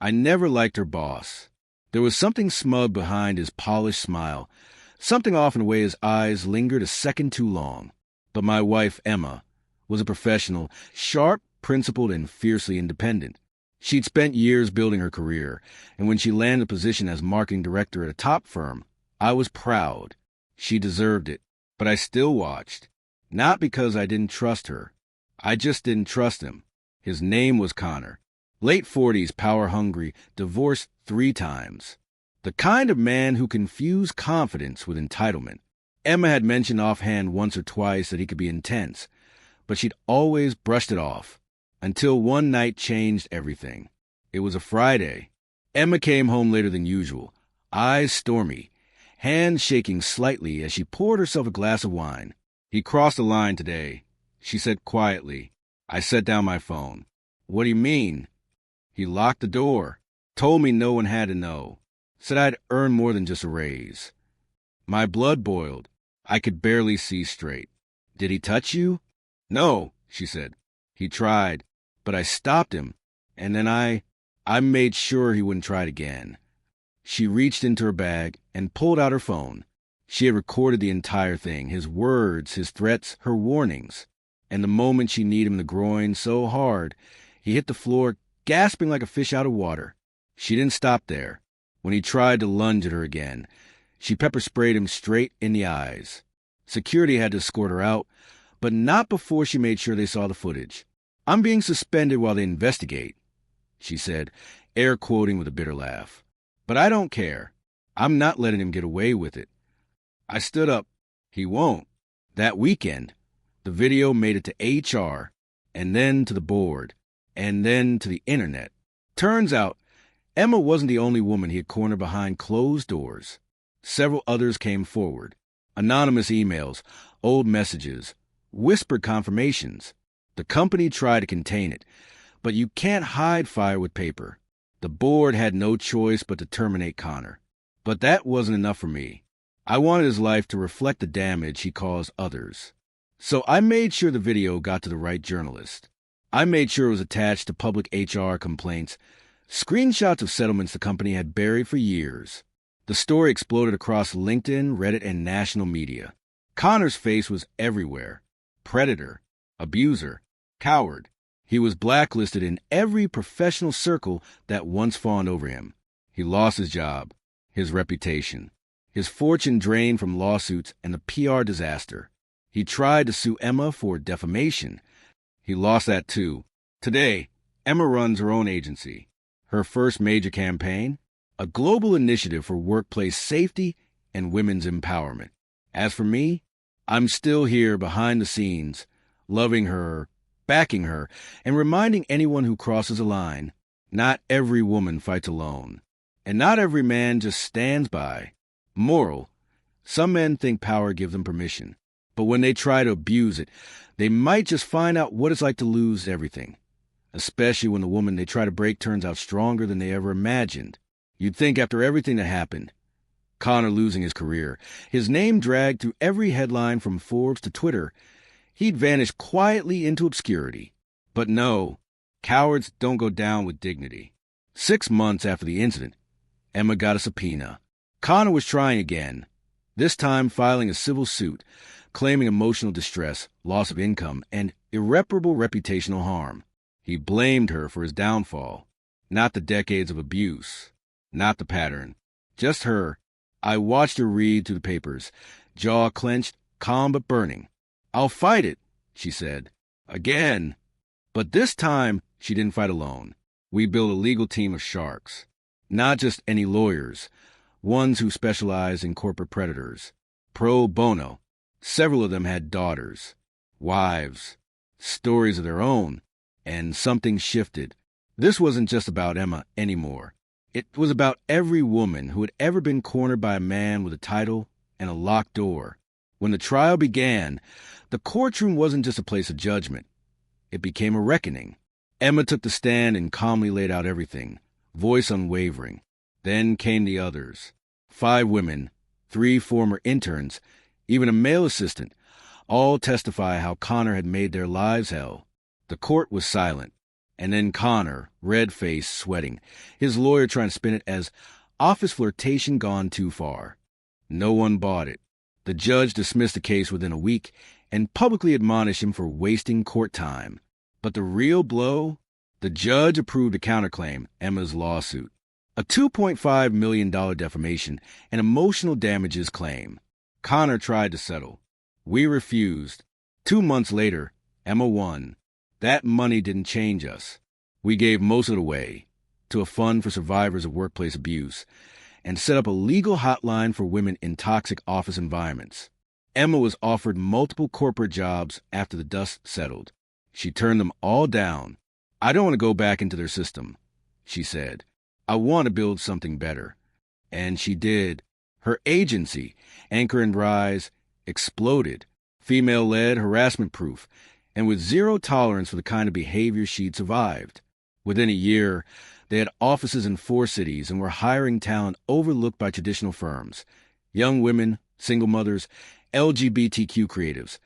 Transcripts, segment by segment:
I never liked her boss. There was something smug behind his polished smile, something off in the way his eyes lingered a second too long. But my wife, Emma, was a professional, sharp, principled, and fiercely independent. She'd spent years building her career, and when she landed a position as marketing director at a top firm, I was proud. She deserved it, but I still watched. Not because I didn't trust her. I just didn't trust him. His name was Connor. Late 40s, power-hungry, divorced 3 times. The kind of man who confused confidence with entitlement. Emma had mentioned offhand once or twice that he could be intense, but she'd always brushed it off, until one night changed everything. It was a Friday. Emma came home later than usual, eyes stormy, hands shaking slightly as she poured herself a glass of wine. "He crossed the line today," she said quietly. I set down my phone. "What do you mean?" "He locked the door. Told me no one had to know. Said I'd earn more than just a raise." My blood boiled. I could barely see straight. "Did he touch you?" "No," she said. "He tried, but I stopped him, and then I made sure he wouldn't try it again." She reached into her bag and pulled out her phone. She had recorded the entire thing, his words, his threats, her warnings. And the moment she kneed him in the groin so hard, he hit the floor, gasping like a fish out of water. She didn't stop there. When he tried to lunge at her again, she pepper-sprayed him straight in the eyes. Security had to escort her out, but not before she made sure they saw the footage. "I'm being suspended while they investigate," she said, air quoting with a bitter laugh. "But I don't care. I'm not letting him get away with it." I stood up. "He won't." That weekend, the video made it to HR, and then to the board, and then to the internet. Turns out, Emma wasn't the only woman he had cornered behind closed doors. Several others came forward. Anonymous emails, old messages, whispered confirmations. The company tried to contain it, but you can't hide fire with paper. The board had no choice but to terminate Connor. But that wasn't enough for me. I wanted his life to reflect the damage he caused others. So I made sure the video got to the right journalist. I made sure it was attached to public HR complaints, screenshots of settlements the company had buried for years. The story exploded across LinkedIn, Reddit, and national media. Connor's face was everywhere. Predator, abuser, coward. He was blacklisted in every professional circle that once fawned over him. He lost his job, his reputation, his fortune drained from lawsuits and the PR disaster. He tried to sue Emma for defamation. He lost that too. Today, Emma runs her own agency. Her first major campaign, a global initiative for workplace safety and women's empowerment. As for me, I'm still here behind the scenes, loving her, backing her, and reminding anyone who crosses a line, not every woman fights alone, and not every man just stands by. Moral: some men think power gives them permission, but when they try to abuse it, they might just find out what it's like to lose everything, especially when the woman they try to break turns out stronger than they ever imagined. You'd think after everything that happened, Connor losing his career, his name dragged through every headline from Forbes to Twitter, he'd vanish quietly into obscurity. But no, cowards don't go down with dignity. 6 months after the incident, Emma got a subpoena. Connor was trying again, this time filing a civil suit, claiming emotional distress, loss of income, and irreparable reputational harm. He blamed her for his downfall, not the decades of abuse, not the pattern, just her. I watched her read through the papers, jaw clenched, calm but burning. "I'll fight it," she said. Again. But this time, she didn't fight alone. We built a legal team of sharks. Not just any lawyers, ones who specialize in corporate predators. Pro bono. Several of them had daughters, wives, stories of their own, and something shifted. This wasn't just about Emma anymore. It was about every woman who had ever been cornered by a man with a title and a locked door. When the trial began, the courtroom wasn't just a place of judgment. It became a reckoning. Emma took the stand and calmly laid out everything, voice unwavering. Then came the others. 5 women, 3 former interns, even a male assistant, all testify how Connor had made their lives hell. The court was silent. And then Connor, red-faced, sweating, his lawyer trying to spin it as office flirtation gone too far. No one bought it. The judge dismissed the case within a week and publicly admonished him for wasting court time. But the real blow? The judge approved a counterclaim, Emma's lawsuit. A $2.5 million defamation and emotional damages claim. Connor tried to settle. We refused. 2 months later, Emma won. That money didn't change us. We gave most of it away to a fund for survivors of workplace abuse and set up a legal hotline for women in toxic office environments. Emma was offered multiple corporate jobs after the dust settled. She turned them all down. I don't want to go back into their system, she said. I want to build something better. And she did. Her agency, Anchor and Rise, exploded. Female-led, harassment-proof, and with zero tolerance for the kind of behavior she'd survived. Within a year, they had offices in 4 cities and were hiring talent overlooked by traditional firms. Young women, single mothers, LGBTQ creatives,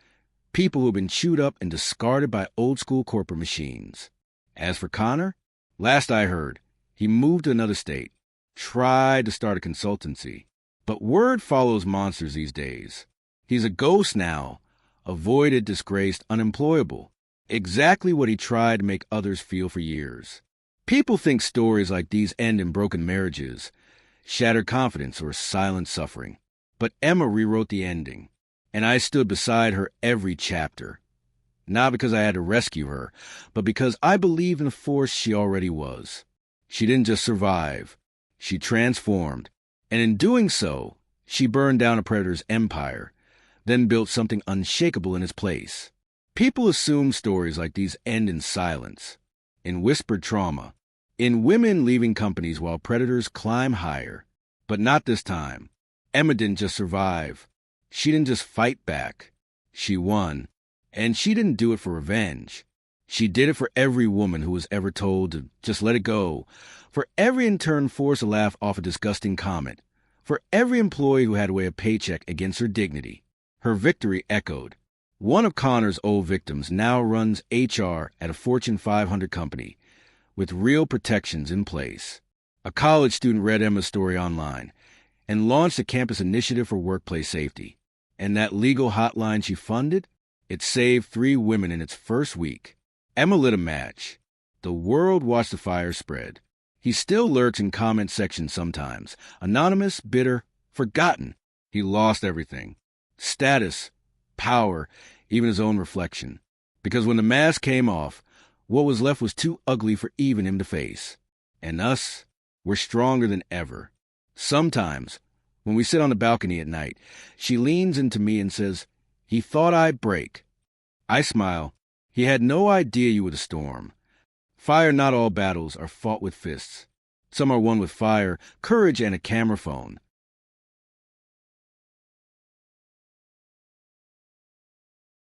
people who had been chewed up and discarded by old-school corporate machines. As for Connor, last I heard, he moved to another state, tried to start a consultancy. But word follows monsters these days. He's a ghost now, avoided, disgraced, unemployable. Exactly what he tried to make others feel for years. People think stories like these end in broken marriages, shattered confidence, or silent suffering. But Emma rewrote the ending, and I stood beside her every chapter. Not because I had to rescue her, but because I believe in the force she already was. She didn't just survive. She transformed. And in doing so, she burned down a predator's empire, then built something unshakable in its place. People assume stories like these end in silence, in whispered trauma, in women leaving companies while predators climb higher. But not this time. Emma didn't just survive. She didn't just fight back. She won. And she didn't do it for revenge. She did it for every woman who was ever told to just let it go, for every intern forced to laugh off a disgusting comment, for every employee who had to weigh a paycheck against her dignity. Her victory echoed. One of Connor's old victims now runs HR at a Fortune 500 company, with real protections in place. A college student read Emma's story online and launched a campus initiative for workplace safety. And that legal hotline she funded? It saved 3 women in its first week. Emma lit a match. The world watched the fire spread. He still lurks in comment sections sometimes. Anonymous, bitter, forgotten. He lost everything. Status, power, even his own reflection. Because when the mask came off, what was left was too ugly for even him to face. And us, we're stronger than ever. Sometimes, when we sit on the balcony at night, she leans into me and says, "He thought I'd break." I smile. He had no idea you were the storm. Fire, not all battles are fought with fists. Some are won with fire, courage, and a camera phone.